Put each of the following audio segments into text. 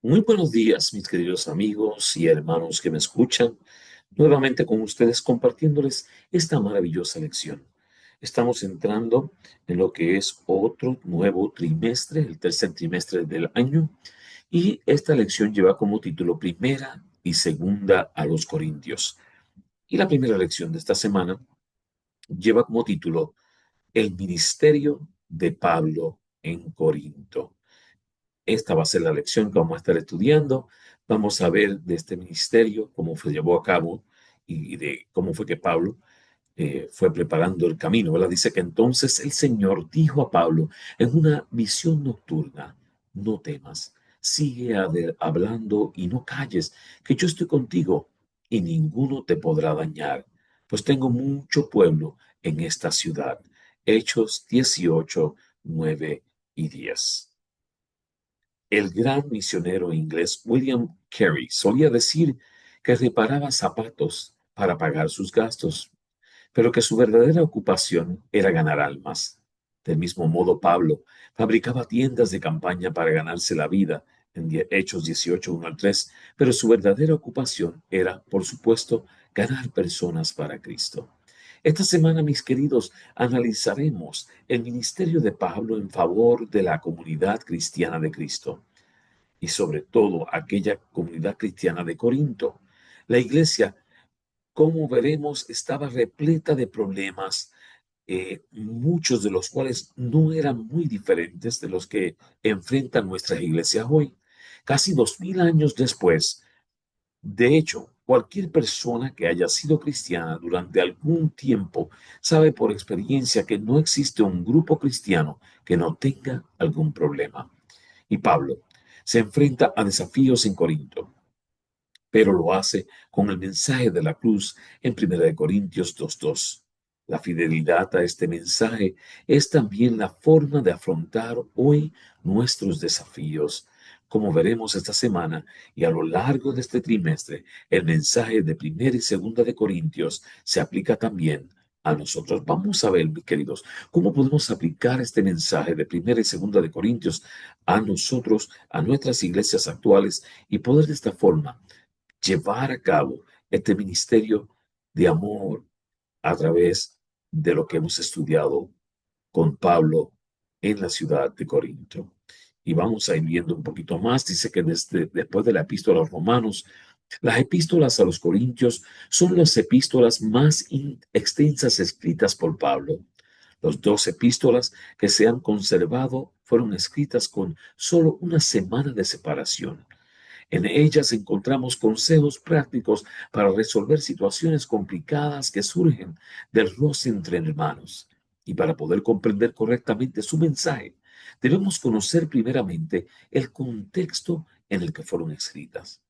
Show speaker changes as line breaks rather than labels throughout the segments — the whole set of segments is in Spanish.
Muy buenos días, mis queridos amigos y hermanos que me escuchan. Nuevamente con ustedes compartiéndoles esta maravillosa lección. Estamos entrando en lo que es otro nuevo trimestre, el tercer trimestre del año, y esta lección lleva como título Primera y Segunda a los Corintios. Y la primera lección de esta semana lleva como título El ministerio de Pablo en Corinto. Esta va a ser la lección que vamos a estar estudiando. Vamos a ver de este ministerio, cómo se llevó a cabo y de cómo fue que Pablo fue preparando el camino, ¿verdad? Dice que entonces el Señor dijo a Pablo en una visión nocturna: no temas, sigue hablando y no calles, que yo estoy contigo y ninguno te podrá dañar, pues tengo mucho pueblo en esta ciudad. Hechos 18, 9 y 10. El gran misionero inglés William Carey solía decir que reparaba zapatos para pagar sus gastos, pero que su verdadera ocupación era ganar almas. Del mismo modo, Pablo fabricaba tiendas de campaña para ganarse la vida en Hechos 18, 1 al 3, pero su verdadera ocupación era, por supuesto, ganar personas para Cristo. Esta semana, mis queridos, analizaremos el ministerio de Pablo en favor de la comunidad cristiana de Cristo y sobre todo aquella comunidad cristiana de Corinto. La iglesia, como veremos, estaba repleta de problemas, muchos de los cuales no eran muy diferentes de los que enfrentan nuestras iglesias hoy. Casi 2000 años después, de hecho, cualquier persona que haya sido cristiana durante algún tiempo sabe por experiencia que no existe un grupo cristiano que no tenga algún problema. Y Pablo se enfrenta a desafíos en Corinto, pero lo hace con el mensaje de la cruz en 1 Corintios 2:2. La fidelidad a este mensaje es también la forma de afrontar hoy nuestros desafíos. Como veremos esta semana y a lo largo de este trimestre, el mensaje de 1 y 2 de Corintios se aplica también a nosotros. Vamos a ver, mis queridos, cómo podemos aplicar este mensaje de 1 y 2 de Corintios a nosotros, a nuestras iglesias actuales, y poder de esta forma llevar a cabo este ministerio de amor a través de lo que hemos estudiado con Pablo en la ciudad de Corinto. Y vamos a ir viendo un poquito más. Dice que después de la epístola a los romanos, las epístolas a los corintios son las epístolas más extensas escritas por Pablo. Las dos epístolas que se han conservado fueron escritas con solo una semana de separación. En ellas encontramos consejos prácticos para resolver situaciones complicadas que surgen del roce entre hermanos. Y para poder comprender correctamente su mensaje, debemos conocer primeramente el contexto en el que fueron escritas.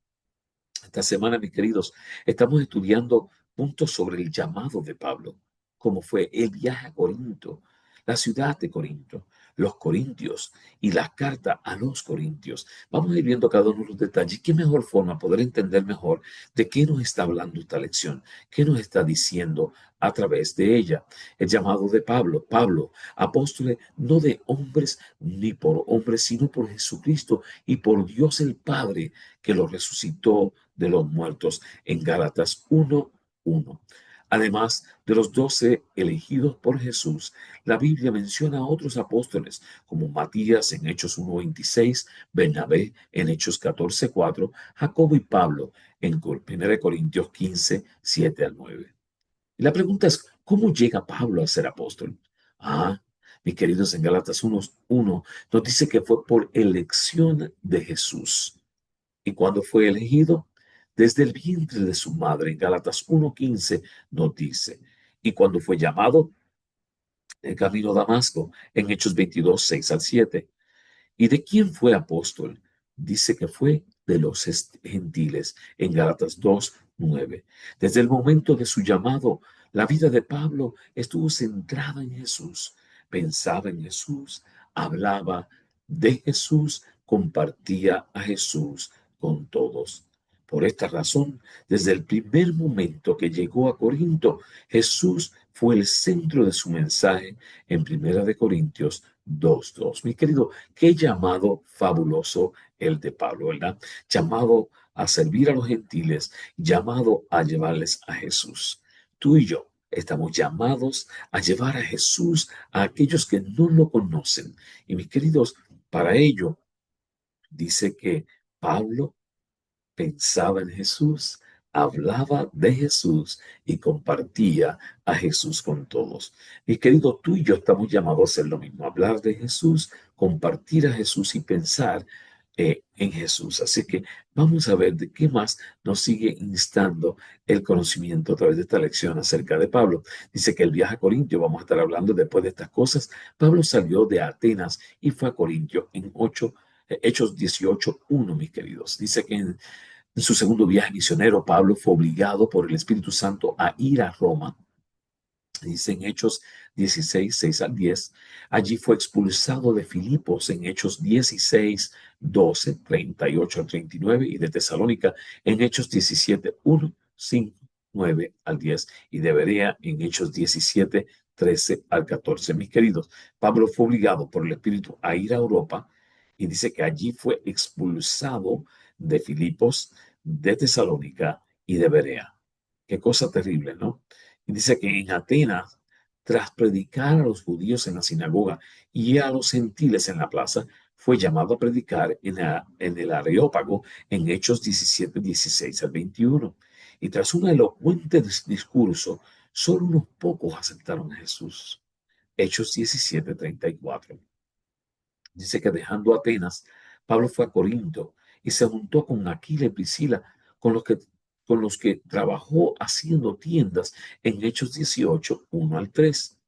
Esta semana, mis queridos, estamos estudiando puntos sobre el llamado de Pablo, cómo fue el viaje a Corinto, la ciudad de Corinto, los corintios y la carta a los corintios. Vamos a ir viendo cada uno de los detalles. ¿Qué mejor forma poder entender mejor de qué nos está hablando esta lección? ¿Qué nos está diciendo a través de ella? El llamado de Pablo. Pablo, apóstol no de hombres ni por hombres, sino por Jesucristo y por Dios el Padre, que lo resucitó de los muertos en Gálatas 1:1. Además de los 12 elegidos por Jesús, la Biblia menciona a otros apóstoles como Matías en Hechos 1:26, Bernabé en Hechos 14:4, Jacobo y Pablo en 1 Corintios 15:7 al 9. Y la pregunta es, ¿cómo llega Pablo a ser apóstol? Mis queridos, en Gálatas 1:1 nos dice que fue por elección de Jesús. ¿Y cuando fue elegido? Desde el vientre de su madre. En Gálatas 1:15 nos dice. Y cuando fue llamado, el camino a Damasco, en Hechos 22:6 al 7. ¿Y de quién fue apóstol? Dice que fue de los gentiles, en Gálatas 2:9. Desde el momento de su llamado, la vida de Pablo estuvo centrada en Jesús. Pensaba en Jesús, hablaba de Jesús, compartía a Jesús con todos. Por esta razón, desde el primer momento que llegó a Corinto, Jesús fue el centro de su mensaje en 1 Corintios 2:2. Mi querido, qué llamado fabuloso el de Pablo, ¿verdad? Llamado a servir a los gentiles, llamado a llevarles a Jesús. Tú y yo estamos llamados a llevar a Jesús a aquellos que no lo conocen. Y mis queridos, para ello dice que Pablo pensaba en Jesús, hablaba de Jesús y compartía a Jesús con todos. Mi querido, tú y yo estamos llamados a hacer lo mismo, hablar de Jesús, compartir a Jesús y pensar en Jesús. Así que vamos a ver de qué más nos sigue instando el conocimiento a través de esta lección acerca de Pablo. Dice que el viaje a Corintio, vamos a estar hablando después de estas cosas. Pablo salió de Atenas y fue a Corintio en Hechos 18:1, mis queridos. Dice que en su segundo viaje misionero, Pablo fue obligado por el Espíritu Santo a ir a Roma. Dice en Hechos 16, 6 al 10. Allí fue expulsado de Filipos en Hechos 16, 12, 38 al 39 y de Tesalónica en Hechos 17, 1, 5, 9 al 10 y de Berea en Hechos 17, 13 al 14. Mis queridos, Pablo fue obligado por el Espíritu a ir a Europa y dice que allí fue expulsado de Filipos, de Tesalónica y de Berea. Qué cosa terrible, ¿no? Y dice que en Atenas, tras predicar a los judíos en la sinagoga y a los gentiles en la plaza, fue llamado a predicar en el Areópago en Hechos 17, 16 al 21. Y tras un elocuente discurso, solo unos pocos aceptaron a Jesús. Hechos 17, 34. Dice que dejando Atenas, Pablo fue a Corinto y se juntó con Aquila y Priscila, con los que, con los que trabajó haciendo tiendas en Hechos 18, 1 al 3.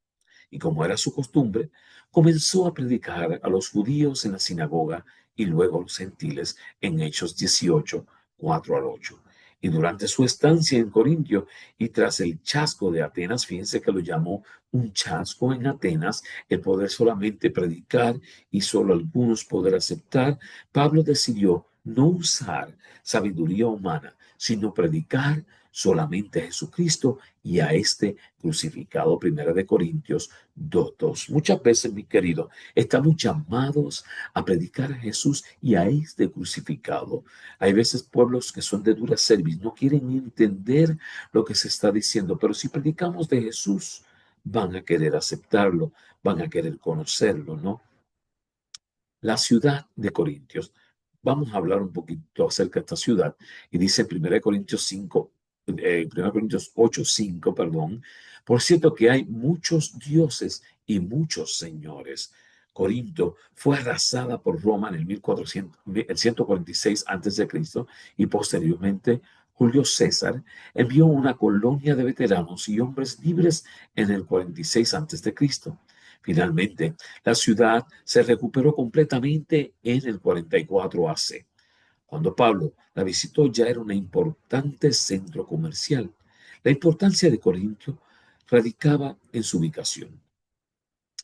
Y como era su costumbre, comenzó a predicar a los judíos en la sinagoga y luego a los gentiles en Hechos 18, 4 al 8. Y durante su estancia en Corintio y tras el chasco de Atenas, fíjense que lo llamó un chasco en Atenas, el poder solamente predicar y solo algunos poder aceptar, Pablo decidió no usar sabiduría humana, sino predicar solamente a Jesucristo y a este crucificado. Primera de Corintios 2:2. Muchas veces, mi querido, estamos llamados a predicar a Jesús y a este crucificado. Hay veces pueblos que son de dura cerviz, no quieren entender lo que se está diciendo, pero si predicamos de Jesús, van a querer aceptarlo, van a querer conocerlo, ¿no? La ciudad de Corintios. Vamos a hablar un poquito acerca de esta ciudad. Y dice en 1 Corintios 5, 1 Corintios 8, 5, perdón. Por cierto que hay muchos dioses y muchos señores. Corinto fue arrasada por Roma en el 146 a.C. y posteriormente Julio César envió una colonia de veteranos y hombres libres en el 46 a.C. Finalmente, la ciudad se recuperó completamente en el 44 AC. Cuando Pablo la visitó ya era un importante centro comercial. La importancia de Corintio radicaba en su ubicación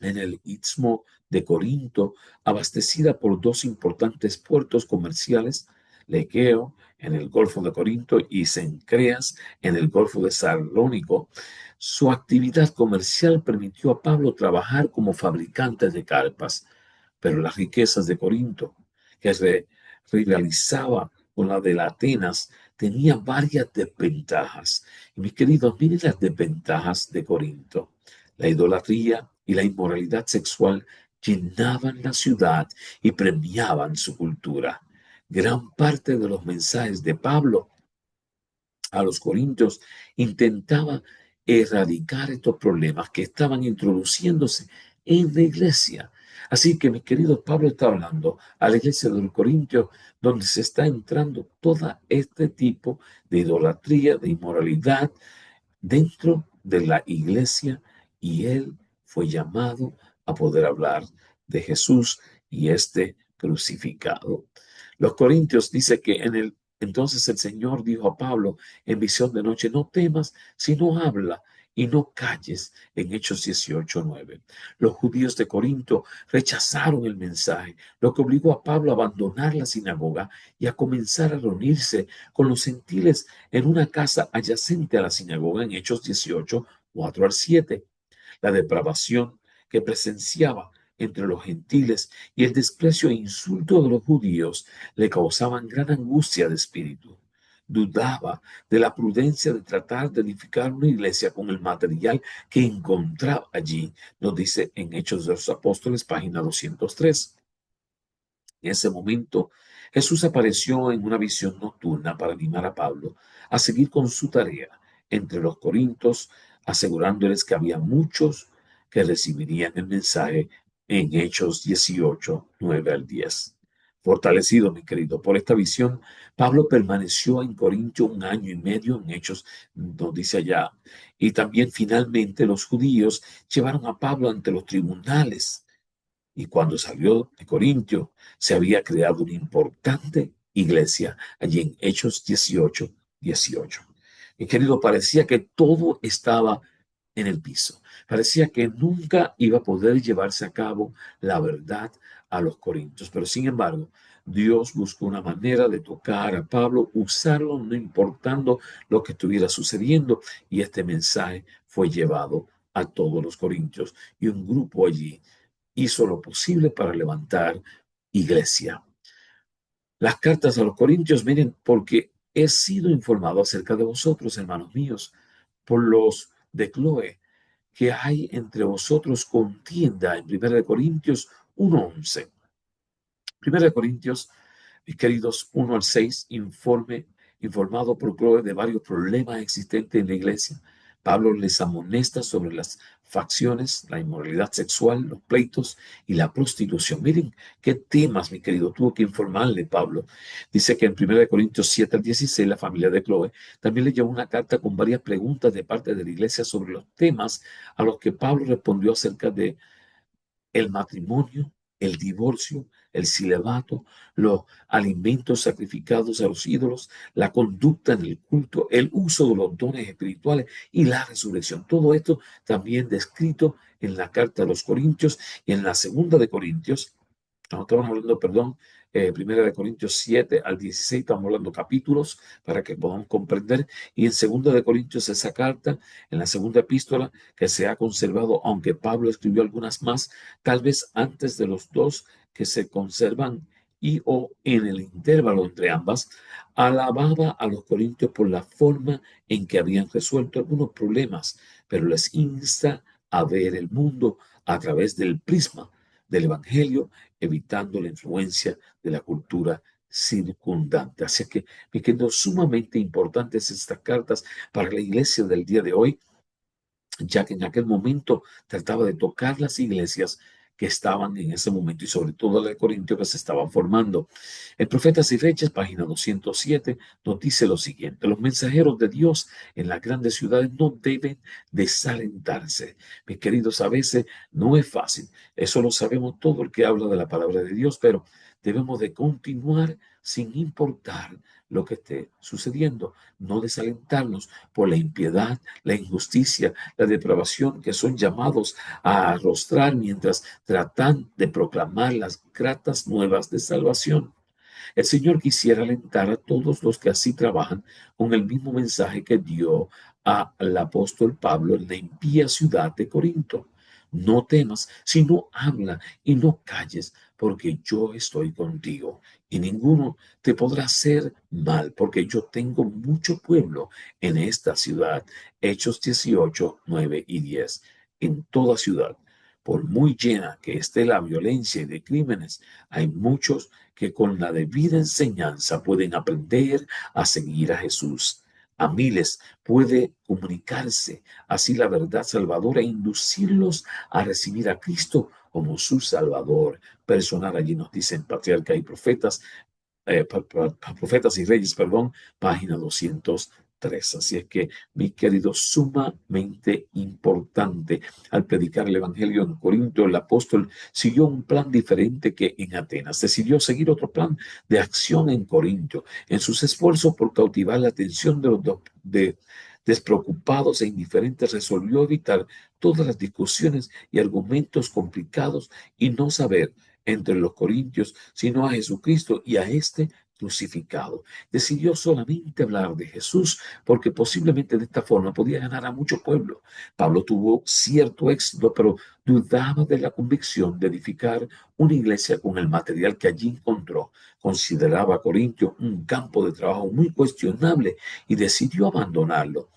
en el istmo de Corinto, abastecida por dos importantes puertos comerciales, Lequeo en el Golfo de Corinto y Cencreas en el Golfo de Salónico. Su actividad comercial permitió a Pablo trabajar como fabricante de carpas, pero las riquezas de Corinto, que rivalizaba con la de Atenas, tenía varias desventajas. Y mis queridos, miren las desventajas de Corinto. La idolatría y la inmoralidad sexual llenaban la ciudad y premiaban su cultura. Gran parte de los mensajes de Pablo a los corintios intentaba erradicar estos problemas que estaban introduciéndose en la iglesia. Así que, mi querido, Pablo está hablando a la iglesia de los corintios, donde se está entrando todo este tipo de idolatría, de inmoralidad, dentro de la iglesia y él fue llamado a poder hablar de Jesús y este crucificado. Los Corintios dice que entonces el Señor dijo a Pablo en visión de noche, no temas, sino habla y no calles en Hechos 18:9. Los judíos de Corinto rechazaron el mensaje, lo que obligó a Pablo a abandonar la sinagoga y a comenzar a reunirse con los gentiles en una casa adyacente a la sinagoga en Hechos 18, 4 al 7. La depravación que presenciaba entre los gentiles y el desprecio e insulto de los judíos le causaban gran angustia de espíritu. Dudaba de la prudencia de tratar de edificar una iglesia con el material que encontraba allí, nos dice en Hechos de los Apóstoles, página 203. En ese momento, Jesús apareció en una visión nocturna para animar a Pablo a seguir con su tarea entre los corintios, asegurándoles que había muchos que recibirían el mensaje en Hechos 18, 9 al 10. Fortalecido, mi querido, por esta visión, Pablo permaneció en Corintio 1 año y medio en Hechos, nos dice allá. Y también finalmente los judíos llevaron a Pablo ante los tribunales y cuando salió de Corintio, se había creado una importante iglesia allí en Hechos 18, 18. Mi querido, parecía que todo estaba en el piso. Parecía que nunca iba a poder llevarse a cabo la verdad a los corintios. Pero sin embargo, Dios buscó una manera de tocar a Pablo, usarlo, no importando lo que estuviera sucediendo. Y este mensaje fue llevado a todos los corintios. Y un grupo allí hizo lo posible para levantar iglesia. Las cartas a los Corintios, miren, porque he sido informado acerca de vosotros, hermanos míos, por los de Chloe, que hay entre vosotros contienda en 1 Corintios 1:11. 1 Corintios, mis queridos, 1 al 6, informado por Chloe de varios problemas existentes en la iglesia. Pablo les amonesta sobre las facciones, la inmoralidad sexual, los pleitos y la prostitución. Miren qué temas, mi querido, tuvo que informarle Pablo. Dice que en 1 Corintios 7 al 16, la familia de Chloe también le llevó una carta con varias preguntas de parte de la iglesia sobre los temas a los que Pablo respondió acerca de el matrimonio, el divorcio, el celibato, los alimentos sacrificados a los ídolos, la conducta en el culto, el uso de los dones espirituales y la resurrección. Todo esto también descrito en la carta a los Corintios y en la segunda de Corintios. Estamos hablando, perdón, 1 Corintios 7 al 16, estamos hablando capítulos para que podamos comprender. Y en 2 Corintios, esa carta, en la segunda epístola, que se ha conservado, aunque Pablo escribió algunas más, tal vez antes de los dos que se conservan y o en el intervalo entre ambas, alababa a los corintios por la forma en que habían resuelto algunos problemas, pero les insta a ver el mundo a través del prisma del Evangelio, evitando la influencia de la cultura circundante. Así que me quedó sumamente importantes estas cartas para la iglesia del día de hoy, ya que en aquel momento trataba de tocar las iglesias que estaban en ese momento y sobre todo la de Corintio que se estaban formando. El Profetas y Reyes, página 207, nos dice lo siguiente: los mensajeros de Dios en las grandes ciudades no deben desalentarse. Mis queridos, a veces no es fácil, eso lo sabemos todo el que habla de la palabra de Dios, pero debemos de continuar sin importar lo que esté sucediendo, no desalentarnos por la impiedad, la injusticia, la depravación que son llamados a arrostrar mientras tratan de proclamar las gratas nuevas de salvación. El Señor quisiera alentar a todos los que así trabajan con el mismo mensaje que dio al apóstol Pablo en la impía ciudad de Corinto. No temas, sino habla y no calles, porque yo estoy contigo y ninguno te podrá hacer mal, porque yo tengo mucho pueblo en esta ciudad. Hechos 18, 9 y 10. En toda ciudad, por muy llena que esté la violencia y de crímenes, hay muchos que con la debida enseñanza pueden aprender a seguir a Jesús. A miles puede comunicarse así la verdad salvadora e inducirlos a recibir a Cristo como su Salvador personal. Allí nos dicen Patriarca y Profetas, Profetas y Reyes, perdón, página 203. Así es que, mi querido, sumamente importante. Al predicar el Evangelio en Corinto, el apóstol siguió un plan diferente que en Atenas. Decidió seguir otro plan de acción en Corinto. En sus esfuerzos por cautivar la atención de los despreocupados e indiferentes, resolvió evitar todas las discusiones y argumentos complicados y no saber entre los corintios, sino a Jesucristo y a este crucificado. Decidió solamente hablar de Jesús porque posiblemente de esta forma podía ganar a mucho pueblo. Pablo tuvo cierto éxito, pero dudaba de la convicción de edificar una iglesia con el material que allí encontró. Consideraba a Corintio un campo de trabajo muy cuestionable y decidió abandonarlo.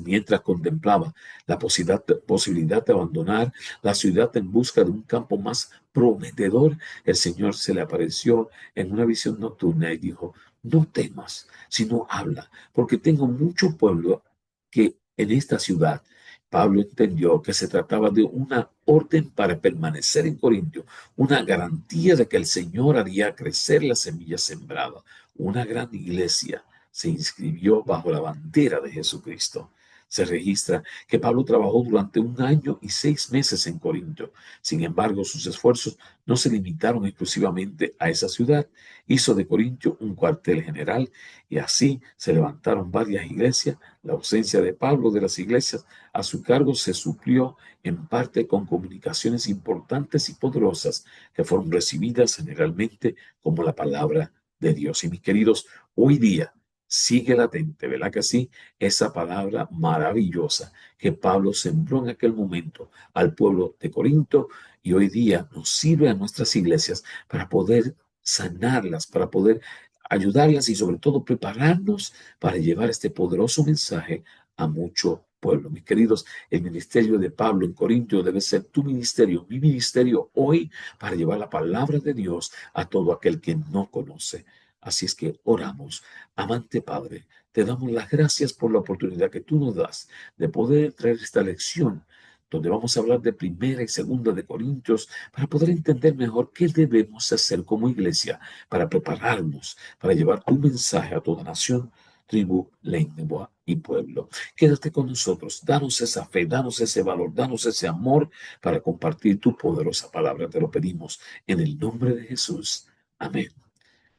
Mientras contemplaba la posibilidad de abandonar la ciudad en busca de un campo más prometedor, el Señor se le apareció en una visión nocturna y dijo: no temas, sino habla, porque tengo mucho pueblo que en esta ciudad. Pablo entendió que se trataba de una orden para permanecer en Corintio, una garantía de que el Señor haría crecer la semilla sembrada. Una gran iglesia se inscribió bajo la bandera de Jesucristo. Se registra que Pablo trabajó durante 1 año y 6 meses en Corinto. Sin embargo, sus esfuerzos no se limitaron exclusivamente a esa ciudad. Hizo de Corinto un cuartel general y así se levantaron varias iglesias. La ausencia de Pablo de las iglesias a su cargo se suplió en parte con comunicaciones importantes y poderosas que fueron recibidas generalmente como la palabra de Dios. Y mis queridos, hoy día sigue latente, ¿verdad que sí? Esa palabra maravillosa que Pablo sembró en aquel momento al pueblo de Corinto y hoy día nos sirve a nuestras iglesias para poder sanarlas, para poder ayudarlas y sobre todo prepararnos para llevar este poderoso mensaje a mucho pueblo. Mis queridos, el ministerio de Pablo en Corinto debe ser tu ministerio, mi ministerio hoy, para llevar la palabra de Dios a todo aquel que no conoce. Así es que oramos. Amante Padre, te damos las gracias por la oportunidad que tú nos das de poder traer esta lección, donde vamos a hablar de primera y segunda de Corintios, para poder entender mejor qué debemos hacer como iglesia, para prepararnos, para llevar tu mensaje a toda nación, tribu, lengua y pueblo. Quédate con nosotros, danos esa fe, danos ese valor, danos ese amor para compartir tu poderosa palabra. Te lo pedimos en el nombre de Jesús. Amén.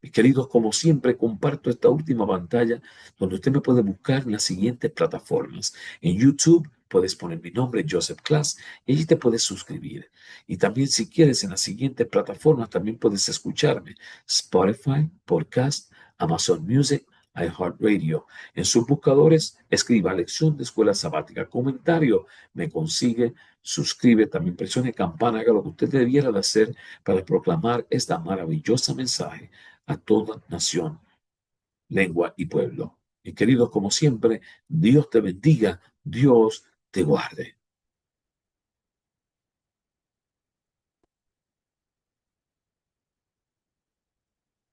Mis queridos, como siempre, comparto esta última pantalla donde usted me puede buscar en las siguientes plataformas. En YouTube puedes poner mi nombre, Joseph Class, y allí te puedes suscribir. Y también si quieres en las siguientes plataformas, también puedes escucharme. Spotify, Podcast, Amazon Music, iHeartRadio. En sus buscadores, escriba lección de escuela sabática, comentario, me consigue, suscribe, también presione campana, haga lo que usted debiera de hacer para proclamar esta maravillosa mensaje a toda nación, lengua y pueblo. Y queridos, como siempre, Dios te bendiga, Dios te guarde.